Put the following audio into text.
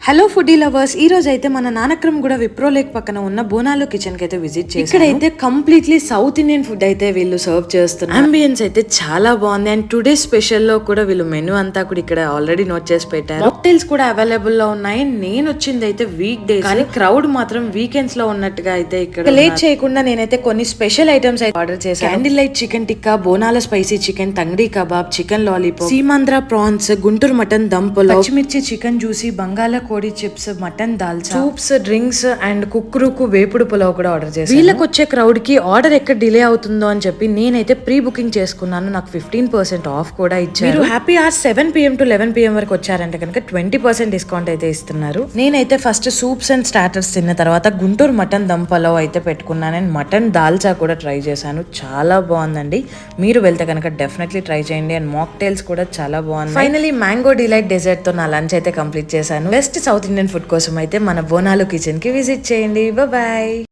Hello foodie lovers, ఈ రోజు అయితే మన నానక్రమ్ కూడా విప్రో లేక్ పక్కన ఉన్న బోనాలు కిచెన్ కి అయితే విజిట్ చేసి ఇక్కడైతే కంప్లీట్లీ సౌత్ ఇండియన్ ఫుడ్ అయితే వీళ్ళు సర్వ్ చేస్తున్నారు. అంబియన్స్ అయితే చాలా బాగుంది. అండ్ టుడే స్పెషల్ లో కూడా వీళ్ళు మెనూ అంతా కూడా ఇక్కడ ఆల్రెడీ నోట్ చేసి పెట్టారు. మాక్టైల్స్ కూడా అవైలబుల్ లో ఉన్నాయి. నేను వచ్చింది అయితే వీక్ డేస్, కానీ క్రౌడ్ మాత్రం వీకెండ్స్ లో ఉన్నట్టుగా అయితే ఇక్కడ లేట్ చేయకుండా నేనైతే కొన్ని స్పెషల్ ఐటమ్స్ అయితే ఆర్డర్ చేశాను. Candle light chicken tikka, Bonala spicy chicken, tangdi kebab, chicken lollipop, Seemandhra prawns, Guntur mutton dum pulao, పచ్చిమిర్చి చికెన్ జ్యూసీ, బంగాళ కోడి chips, mutton dalcha, soups, drinks and కుక్కురుకు వేపుడు పులావ్ కూడా ఆర్డర్ చేశాను. వీళ్ళకి వచ్చే క్రౌడ్ కి ఆర్డర్ ఎక్కడ డిలే అవుతుందో అని చెప్పి నేనైతే ప్రీ బుకింగ్ చేసుకున్నాను. నాకు 15% ఆఫ్ కూడా ఇచ్చారు. మీరు happy hours 7 PM to 11 PM వరకు వచ్చారంటే కనుక 20% డిస్కౌంట్ అయితే ఇస్తున్నారు. నేనైతే ఫస్ట్ సూప్స్ అండ్ స్టార్టర్స్ తిన్న తర్వాత గుంటూరు మటన్ దమ్ పులావ్ అయితే పెట్టుకున్నాను. అండ్ మటన్ దాల్చా కూడా ట్రై చేశాను. చాలా బాగుందండి. మీరు వెళ్తే కనుక డెఫినెట్లీ ట్రై చేయండి. అండ్ మాక్టైల్స్ కూడా చాలా బాగుంది. ఫైనలీ మ్యాంగో డిలైట్ డెజర్ట్ తో నా లంచ్ అయితే కంప్లీట్ చేశాను. బెస్ట్ సౌత్ ఇండియన్ ఫుడ్ కోసం అయితే మన బోనాలు కిచెన్ కి విజిట్ చేయండి. బాయ్.